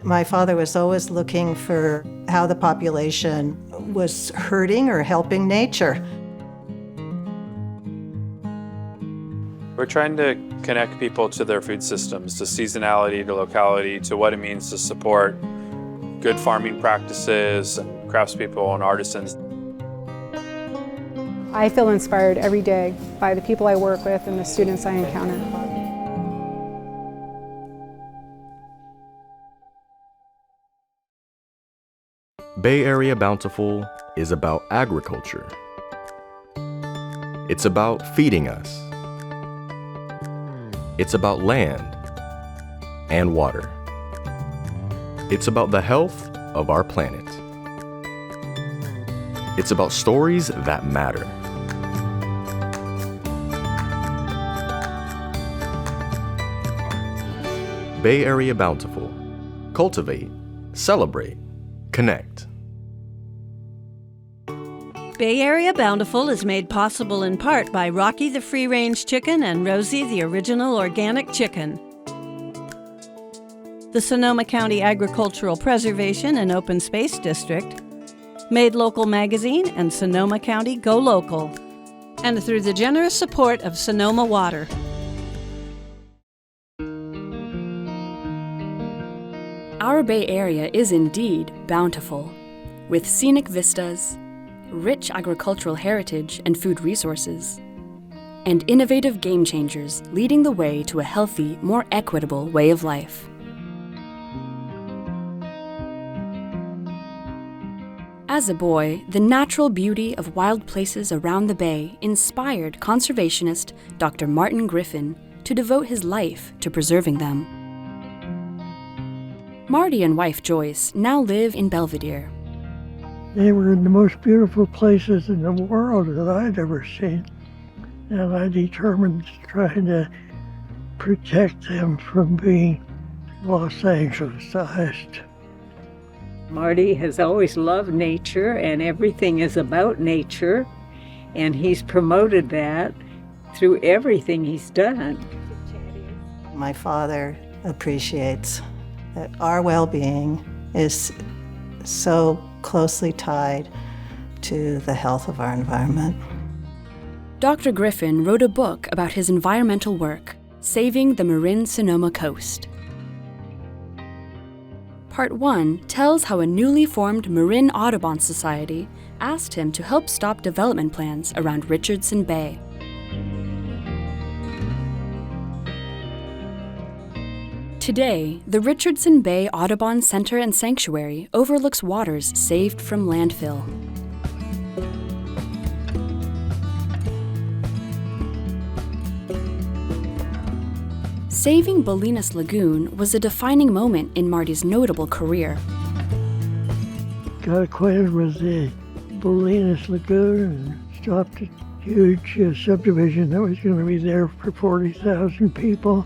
My father was always looking for how the population was hurting or helping nature. We're trying to connect people to their food systems, to seasonality, to locality, to what it means to support good farming practices and craftspeople and artisans. I feel inspired every day by the people I work with and the students I encounter. Bay Area Bountiful is about agriculture. It's about feeding us. It's about land and water. It's about the health of our planet. It's about stories that matter. Bay Area Bountiful. Cultivate, celebrate, connect. Bay Area Bountiful is made possible in part by Rocky the free-range chicken and Rosie the original organic chicken. The Sonoma County Agricultural Preservation and Open Space District, Made Local Magazine and Sonoma County Go Local, and through the generous support of Sonoma Water. Our Bay Area is indeed bountiful, with scenic vistas, rich agricultural heritage and food resources, and innovative game changers leading the way to a healthy, more equitable way of life. As a boy, the natural beauty of wild places around the bay inspired conservationist Dr. Martin Griffin to devote his life to preserving them. Marty and wife Joyce now live in Belvedere. They were the most beautiful places in the world that I'd ever seen, and I determined to try to protect them from being Los Angeles-ized. Marty has always loved nature, and everything is about nature, and he's promoted that through everything he's done. My father appreciates that our well-being is so closely tied to the health of our environment. Dr. Griffin wrote a book about his environmental work, Saving the Marin Sonoma Coast. Part 1 tells how a newly formed Marin Audubon Society asked him to help stop development plans around Richardson Bay. Today, the Richardson Bay Audubon Center and Sanctuary overlooks waters saved from landfill. Saving Bolinas Lagoon was a defining moment in Marty's notable career. Got acquainted with the Bolinas Lagoon and stopped a huge subdivision that was going to be there for 40,000 people.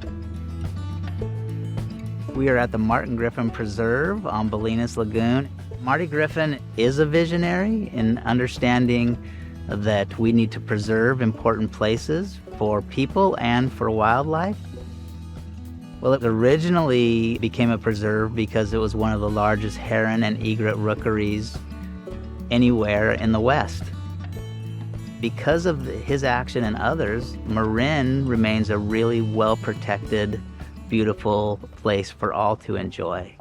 We are at the Martin Griffin Preserve on Bolinas Lagoon. Marty Griffin is a visionary in understanding that we need to preserve important places for people and for wildlife. Well, it originally became a preserve because it was one of the largest heron and egret rookeries anywhere in the West. Because of his action and others, Marin remains a really well-protected, beautiful place for all to enjoy.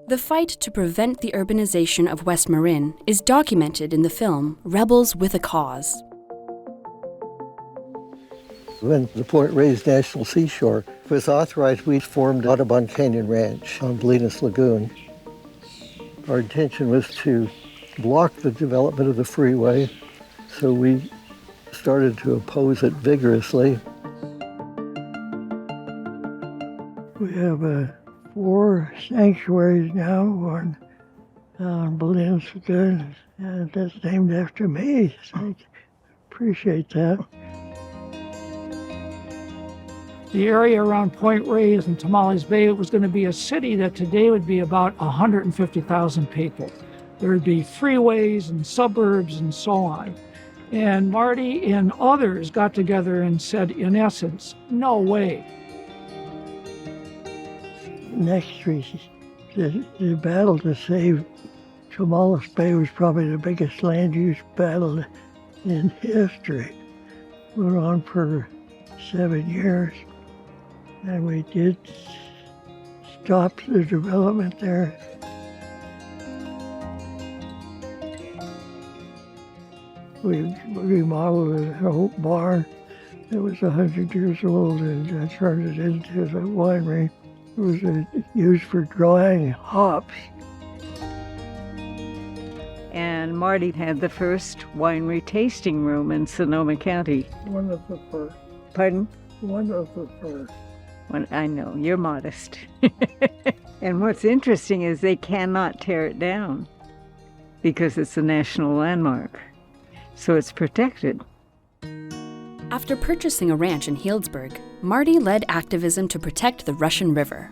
The fight to prevent the urbanization of West Marin is documented in the film Rebels with a Cause. When the Point Reyes National Seashore was authorized, we formed Audubon Canyon Ranch on Bolinas Lagoon. Our intention was to block the development of the freeway, so we started to oppose it vigorously. We have 4 sanctuaries now on Bolinas Lagoon, and that's named after me, so I appreciate that. The area around Point Reyes and Tamales Bay was going to be a city that today would be about 150,000 people. There would be freeways and suburbs and so on. And Marty and others got together and said, in essence, no way. next street. The battle to save Tomales Bay was probably the biggest land use battle in history. Went on for 7 years, and we did stop the development there. We remodeled an old barn that was 100 years old and turned it into a winery. It was used for drying hops. And Marty had the first winery tasting room in Sonoma County. One of the first. Pardon? One of the first. Well, I know, you're modest. And what's interesting is they cannot tear it down because it's a national landmark. So it's protected. After purchasing a ranch in Healdsburg, Marty led activism to protect the Russian River.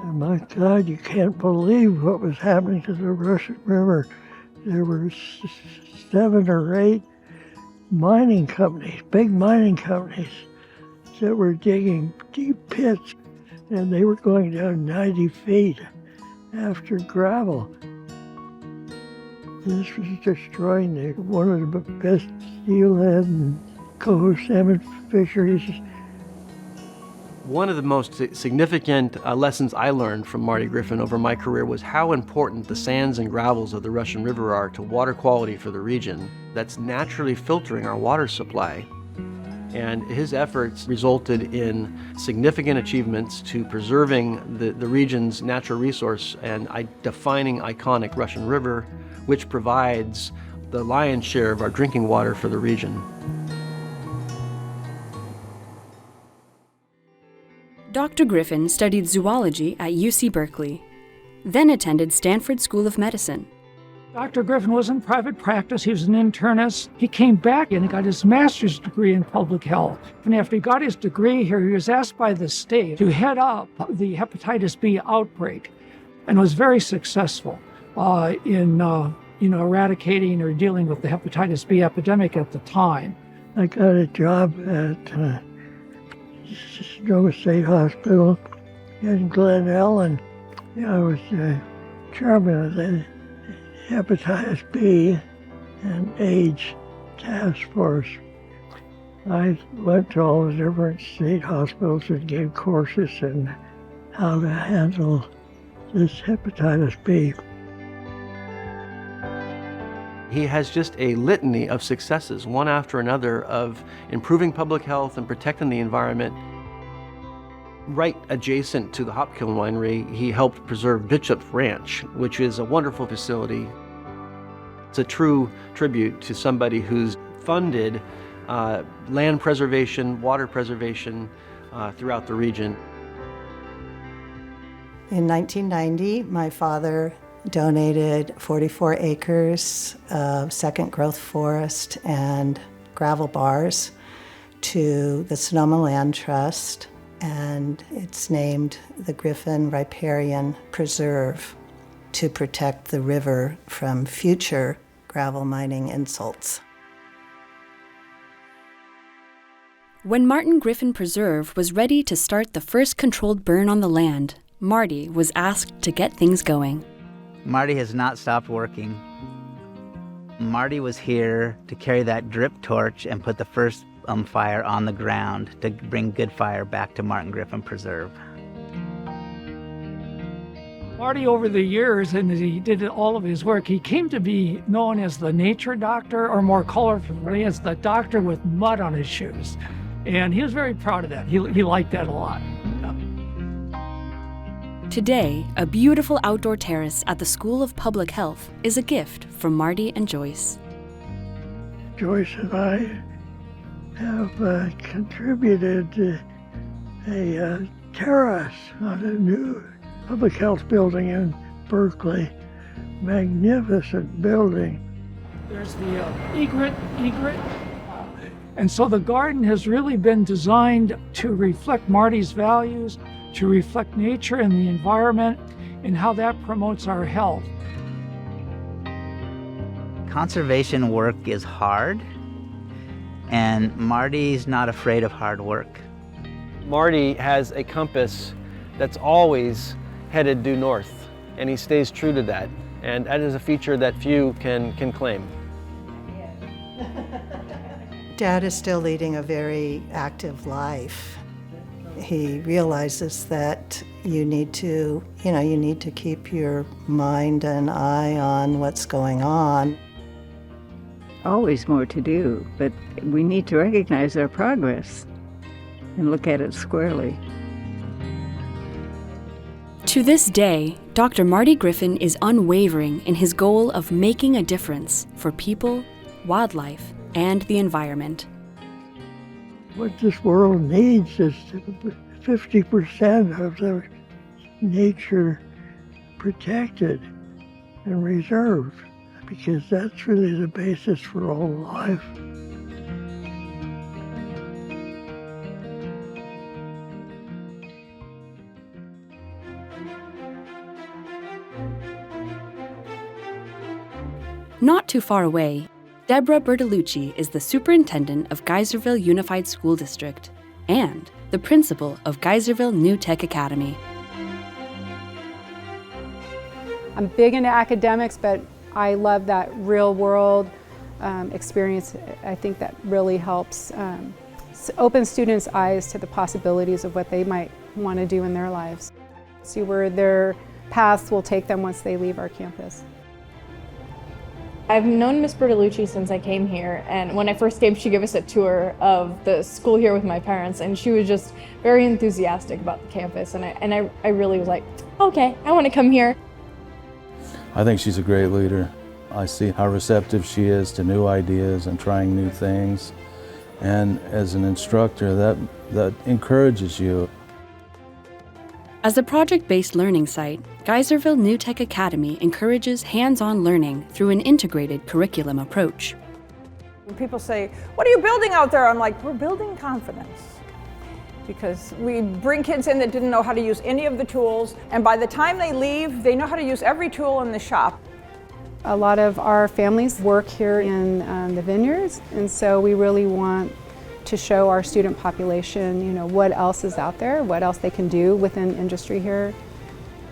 And my God, you can't believe what was happening to the Russian River. There were 7 or 8 mining companies, big mining companies, that were digging deep pits, and they were going down 90 feet after gravel. This was destroying one of the best steelhead and coho salmon fisheries. One of the most significant lessons I learned from Marty Griffin over my career was how important the sands and gravels of the Russian River are to water quality for the region. That's naturally filtering our water supply. And his efforts resulted in significant achievements to preserving the region's natural resource and defining iconic Russian River, which provides the lion's share of our drinking water for the region. Dr. Griffin studied zoology at UC Berkeley, then attended Stanford School of Medicine. Dr. Griffin was in private practice. He was an internist. He came back and got his master's degree in public health. And after he got his degree here, he was asked by the state to head up the hepatitis B outbreak, and was very successful in eradicating or dealing with the hepatitis B epidemic at the time. I got a job at Sonoma State Hospital in Glen Ellen. I was chairman of the Hepatitis B and AIDS Task Force. I went to all the different state hospitals and gave courses in how to handle this hepatitis B. He has just a litany of successes, one after another, of improving public health and protecting the environment. Right adjacent to the Hopkiln Winery, he helped preserve Bishop Ranch, which is a wonderful facility. It's a true tribute to somebody who's funded land preservation, water preservation throughout the region. In 1990, my father donated 44 acres of second growth forest and gravel bars to the Sonoma Land Trust, and it's named the Griffin Riparian Preserve to protect the river from future gravel mining insults. When Martin Griffin Preserve was ready to start the first controlled burn on the land, Marty was asked to get things going. Marty has not stopped working. Marty was here to carry that drip torch and put the first fire on the ground to bring good fire back to Martin Griffin Preserve. Marty, over the years, and he did all of his work, he came to be known as the nature doctor, or more colorfully, as the doctor with mud on his shoes. And he was very proud of that. He liked that a lot. Today, a beautiful outdoor terrace at the School of Public Health is a gift from Marty and Joyce. Joyce and I have contributed a terrace on a new public health building in Berkeley. Magnificent building. There's the egret. And so the garden has really been designed to reflect Marty's values, to reflect nature and the environment, and how that promotes our health. Conservation work is hard, and Marty's not afraid of hard work. Marty has a compass that's always headed due north, and he stays true to that. And that is a feature that few can claim. Dad is still leading a very active life. He realizes that you need to keep your mind and eye on what's going on. Always more to do, but we need to recognize our progress and look at it squarely. To this day, Dr. Marty Griffin is unwavering in his goal of making a difference for people, wildlife, and the environment. What this world needs is 50% of the nature protected and reserved, because that's really the basis for all life. Not too far away, Deborah Bertolucci is the superintendent of Geyserville Unified School District and the principal of Geyserville New Tech Academy. I'm big into academics, but I love that real world experience. I think that really helps open students' eyes to the possibilities of what they might want to do in their lives. See where their paths will take them once they leave our campus. I've known Miss Bertolucci since I came here, and when I first came, she gave us a tour of the school here with my parents, and she was just very enthusiastic about the campus, and I really was like, okay, I want to come here. I think she's a great leader. I see how receptive she is to new ideas and trying new things, and as an instructor, that encourages you. As a project-based learning site, Geyserville New Tech Academy encourages hands-on learning through an integrated curriculum approach. When people say, what are you building out there? I'm like, we're building confidence. Because we bring kids in that didn't know how to use any of the tools, and by the time they leave, they know how to use every tool in the shop. A lot of our families work here in the vineyards, and so we really want to show our student population, what else is out there, what else they can do within industry here.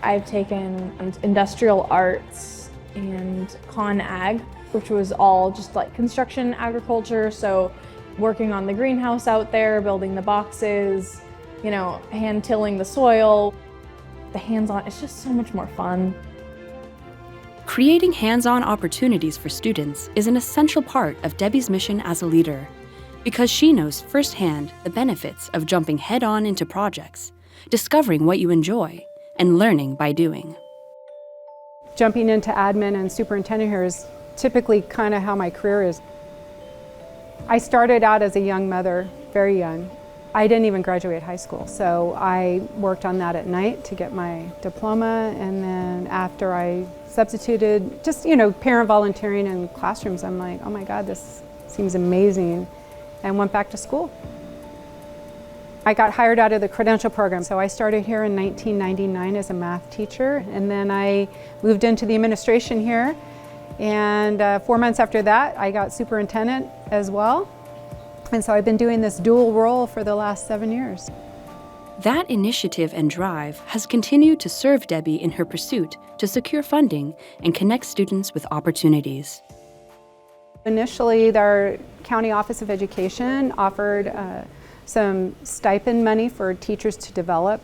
I've taken industrial arts and con ag, which was all just like construction agriculture. So working on the greenhouse out there, building the boxes, hand tilling the soil. The hands-on, it's just so much more fun. Creating hands-on opportunities for students is an essential part of Debbie's mission as a leader, because she knows firsthand the benefits of jumping head-on into projects, discovering what you enjoy, and learning by doing. Jumping into admin and superintendent here is typically kind of how my career is. I started out as a young mother, very young. I didn't even graduate high school, so I worked on that at night to get my diploma, and then after I substituted, just parent volunteering in classrooms, I'm like, oh my God, this seems amazing, and went back to school. I got hired out of the credential program, so I started here in 1999 as a math teacher, and then I moved into the administration here, and 4 months after that, I got superintendent as well. And so I've been doing this dual role for the last 7 years. That initiative and drive has continued to serve Debbie in her pursuit to secure funding and connect students with opportunities. Initially, our County Office of Education offered some stipend money for teachers to develop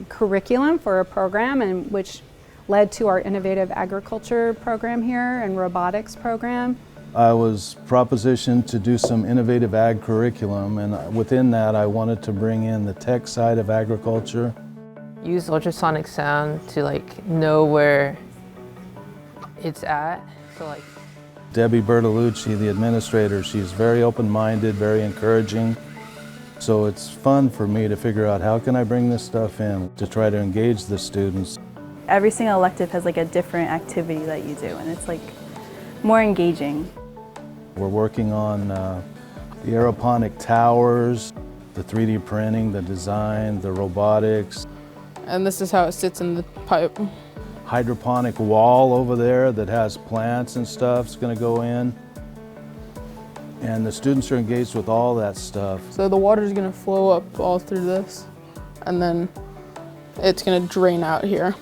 curriculum for a program, and which led to our innovative agriculture program here and robotics program. I was propositioned to do some innovative ag curriculum, and within that I wanted to bring in the tech side of agriculture. Use ultrasonic sound to know where it's at. So Debbie Bertolucci, the administrator, she's very open-minded, very encouraging. So it's fun for me to figure out how can I bring this stuff in to try to engage the students. Every single elective has a different activity that you do, and it's more engaging. We're working on the aeroponic towers, the 3D printing, the design, the robotics. And this is how it sits in the pipe. Hydroponic wall over there that has plants and stuff is going to go in. And the students are engaged with all that stuff. So the water is going to flow up all through this, and then it's going to drain out here.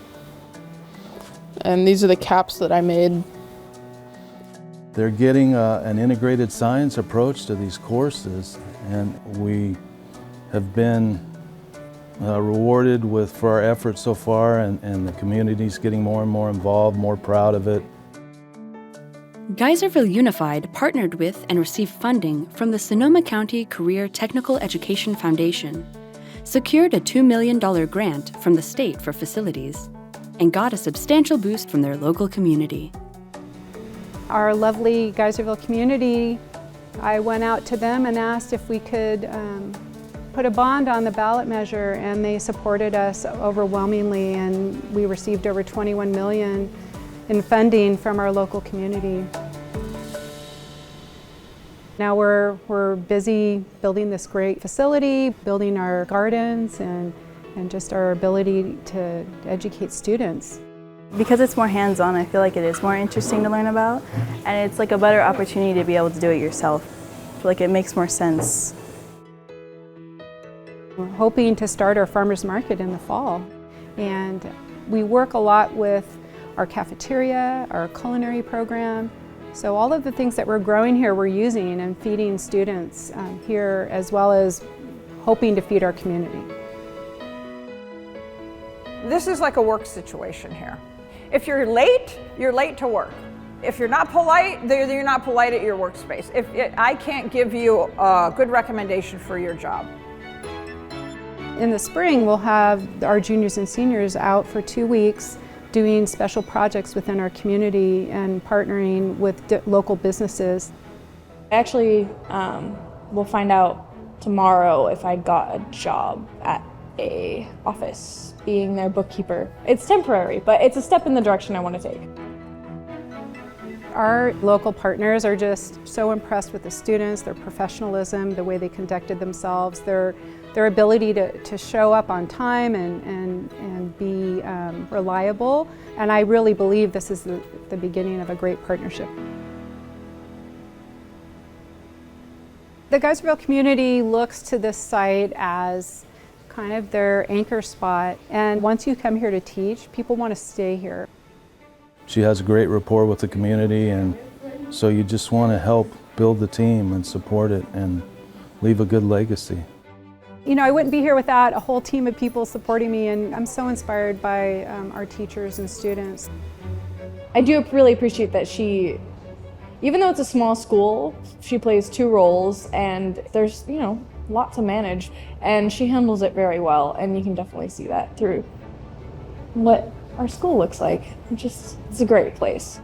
And these are the caps that I made. They're getting an integrated science approach to these courses, and we have been rewarded for our efforts so far, and the community's getting more and more involved, more proud of it. Geyserville Unified partnered with and received funding from the Sonoma County Career Technical Education Foundation, secured a $2 million grant from the state for facilities, and got a substantial boost from their local community. Our lovely Geyserville community, I went out to them and asked if we could put a bond on the ballot measure, and they supported us overwhelmingly, and we received over $21 million in funding from our local community. Now we're busy building this great facility, building our gardens, and just our ability to educate students. Because it's more hands-on, I feel like it is more interesting to learn about, and it's like a better opportunity to be able to do it yourself. I feel like it makes more sense. We're hoping to start our farmers market in the fall, and we work a lot with our cafeteria, our culinary program. So all of the things that we're growing here, we're using and feeding students here, as well as hoping to feed our community. This is like a work situation here. If you're late to work. If you're not polite, you're not polite at your workspace. I can't give you a good recommendation for your job. In the spring, we'll have our juniors and seniors out for 2 weeks doing special projects within our community and partnering with local businesses. Actually, we'll find out tomorrow if I got a job at a office, being their bookkeeper. It's temporary, but it's a step in the direction I want to take. Our local partners are just so impressed with the students, their professionalism, the way they conducted themselves, their ability to show up on time and be reliable. And I really believe this is the beginning of a great partnership. The Geyserville community looks to this site as kind of their anchor spot. And once you come here to teach, people want to stay here. She has a great rapport with the community, and so you just want to help build the team and support it and leave a good legacy. You know, I wouldn't be here without a whole team of people supporting me, and I'm so inspired by our teachers and students. I do really appreciate that she, even though it's a small school, she plays 2 roles, and there's, you know, a lot to manage, and she handles it very well, and you can definitely see that through what our school looks like. It's a great place.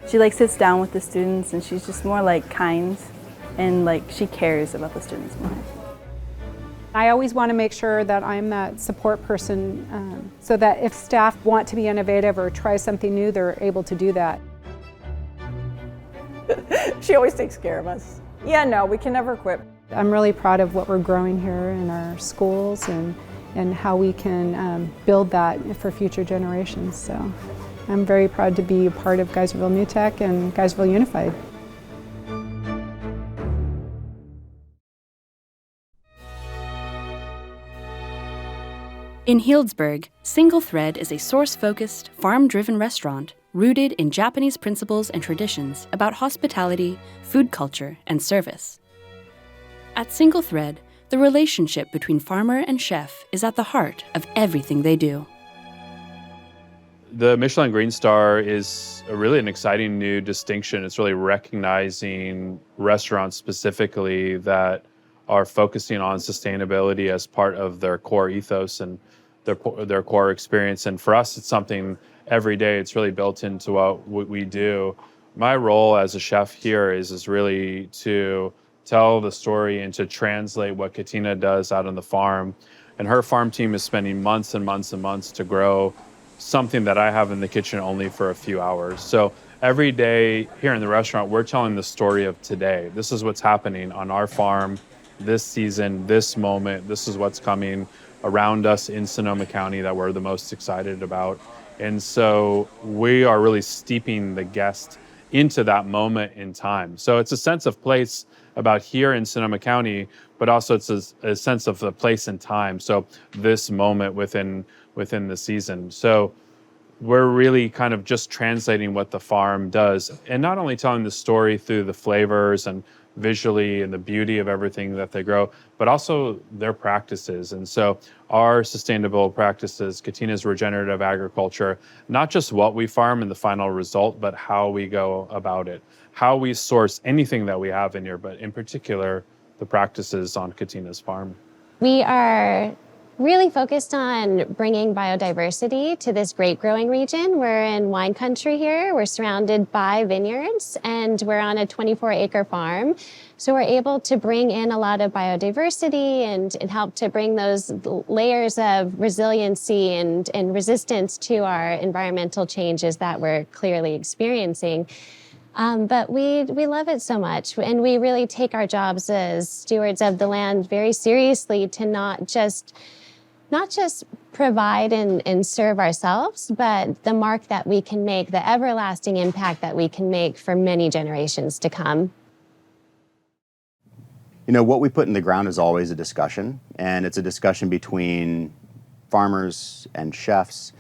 She like sits down with the students, and she's just more like kind, and like she cares about the students more. I always want to make sure that I'm that support person so that if staff want to be innovative or try something new, they're able to do that. She always takes care of us. Yeah, no, we can never quit. I'm really proud of what we're growing here in our schools and how we can build that for future generations. So I'm very proud to be a part of Geyserville New Tech and Geyserville Unified. In Healdsburg, Single Thread is a source-focused, farm-driven restaurant rooted in Japanese principles and traditions about hospitality, food culture, and service. At Single Thread, the relationship between farmer and chef is at the heart of everything they do. The Michelin Green Star is really an exciting new distinction. It's really recognizing restaurants specifically that are focusing on sustainability as part of their core ethos and their core experience. And for us, it's something every day. It's really built into what we do. My role as a chef here is really to tell the story and to translate what Katina does out on the farm. And her farm team is spending months and months and months to grow something that I have in the kitchen only for a few hours. So every day here in the restaurant, we're telling the story of today. This is what's happening on our farm this season, this moment. This is what's coming around us in Sonoma County that we're the most excited about. And so we are really steeping the guest into that moment in time. So it's a sense of place about here in Sonoma County, but also it's a sense of the place and time. So this moment within the season. So we're really kind of just translating what the farm does, and not only telling the story through the flavors and visually and the beauty of everything that they grow, but also their practices. And so our sustainable practices, Katina's regenerative agriculture, not just what we farm and the final result, but how we go about it, how we source anything that we have in here, but in particular, the practices on Katina's farm. We are really focused on bringing biodiversity to this grape growing region. We're in wine country here. We're surrounded by vineyards, and we're on a 24-acre farm. So we're able to bring in a lot of biodiversity and help to bring those layers of resiliency and resistance to our environmental changes that we're clearly experiencing. But we love it so much, and we really take our jobs as stewards of the land very seriously to not just provide and serve ourselves, but the mark that we can make, the everlasting impact that we can make for many generations to come. You know, what we put in the ground is always a discussion, and it's a discussion between farmers and chefs.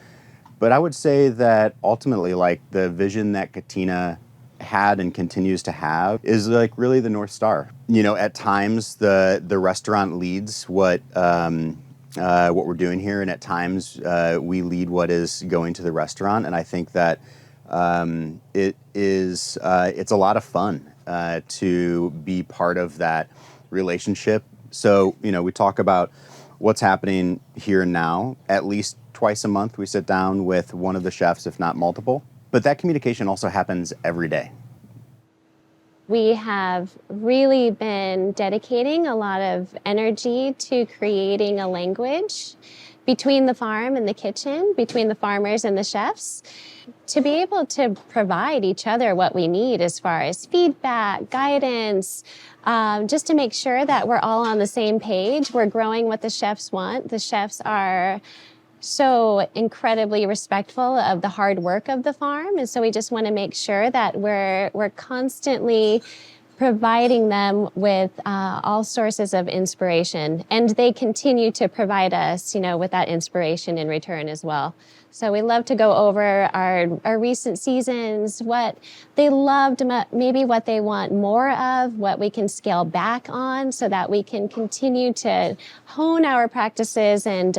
But I would say that ultimately, like, the vision that Katina had and continues to have is like really the North Star. You know, at times the restaurant leads what we're doing here, and at times we lead what is going to the restaurant. And I think that it's a lot of fun to be part of that relationship. So, you know, we talk about what's happening here and now. At least twice a month we sit down with one of the chefs, if not multiple. But that communication also happens every day. We have really been dedicating a lot of energy to creating a language between the farm and the kitchen, between the farmers and the chefs, to be able to provide each other what we need as far as feedback, guidance, just to make sure that we're all on the same page. We're growing what the chefs want. The chefs are so incredibly respectful of the hard work of the farm. And so we just want to make sure that we're constantly providing them with all sources of inspiration. And they continue to provide us, you know, with that inspiration in return as well. So we love to go over our recent seasons, what they loved, maybe what they want more of, what we can scale back on so that we can continue to hone our practices and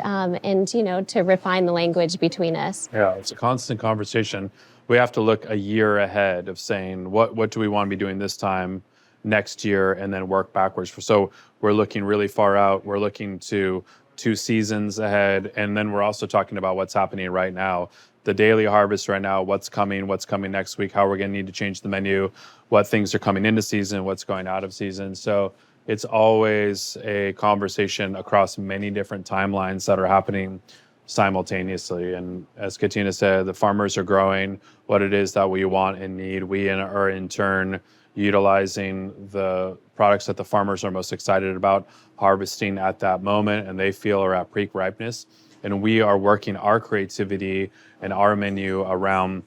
you know, to refine the language between us. Yeah, it's a constant conversation. We have to look a year ahead of saying, what do we want to be doing this time next year, and then work backwards. So we're looking really far out. We're looking to 2 seasons ahead, and then we're also talking about what's happening right now. The daily harvest right now, what's coming next week, how we're going to need to change the menu, what things are coming into season, what's going out of season. So it's always a conversation across many different timelines that are happening simultaneously. And as Katina said, the farmers are growing what it is that we want and need. We are in turn utilizing the products that the farmers are most excited about harvesting at that moment and they feel are at peak ripeness. And we are working our creativity and our menu around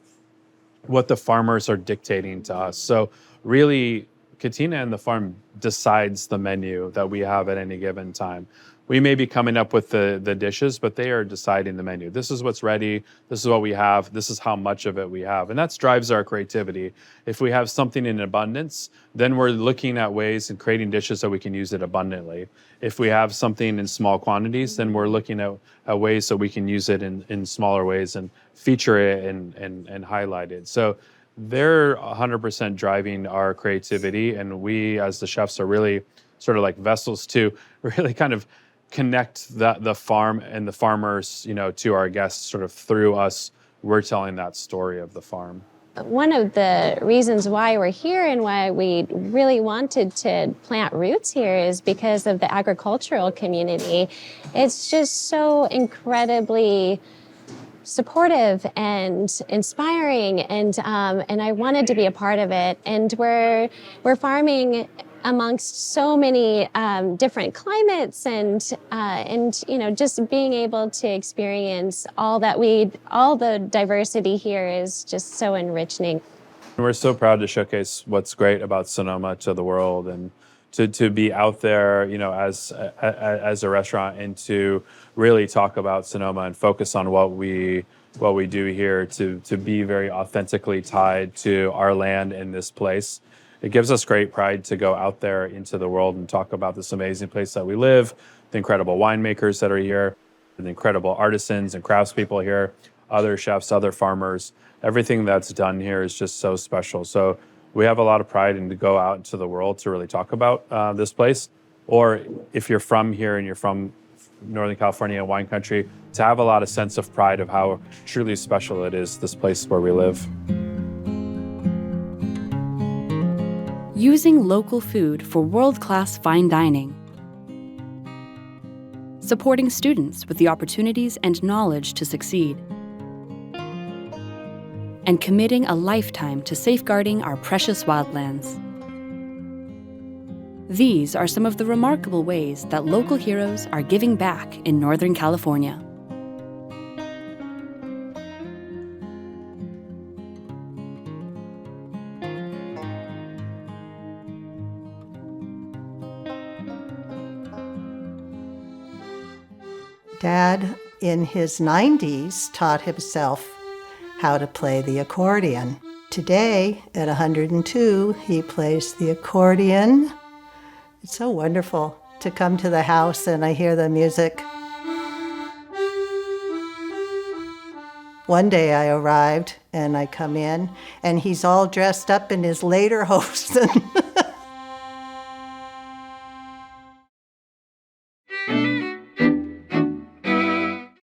what the farmers are dictating to us. So really, Katina and the farm decides the menu that we have at any given time. We may be coming up with the dishes, but they are deciding the menu. This is what's ready. This is what we have. This is how much of it we have. And that drives our creativity. If we have something in abundance, then we're looking at ways and creating dishes so we can use it abundantly. If we have something in small quantities, then we're looking at ways so we can use it in smaller ways and feature it and highlight it. So they're 100% driving our creativity. And we, as the chefs, are really sort of like vessels to really kind of connect the farm and the farmers, you know, to our guests sort of through us. We're telling that story of the farm. One of the reasons why we're here and why we really wanted to plant roots here is because of the agricultural community. It's just so incredibly supportive and inspiring, and I wanted to be a part of it. And we're farming amongst so many different climates, and you know, just being able to experience all the diversity here is just so enriching. We're so proud to showcase what's great about Sonoma to the world, and to be out there, as a restaurant, and to really talk about Sonoma and focus on what we do here, to be very authentically tied to our land in this place. It gives us great pride to go out there into the world and talk about this amazing place that we live, the incredible winemakers that are here, the incredible artisans and craftspeople here, other chefs, other farmers. Everything that's done here is just so special. So we have a lot of pride in to go out into the world to really talk about this place. Or if you're from here and you're from Northern California and wine country, to have a lot of sense of pride of how truly special it is, this place where we live. Using local food for world-class fine dining. Supporting students with the opportunities and knowledge to succeed. And committing a lifetime to safeguarding our precious wildlands. These are some of the remarkable ways that local heroes are giving back in Northern California. Dad, in his 90s, taught himself how to play the accordion. Today, at 102, he plays the accordion. It's so wonderful to come to the house and I hear the music. One day I arrived and I come in and he's all dressed up in his lederhosen.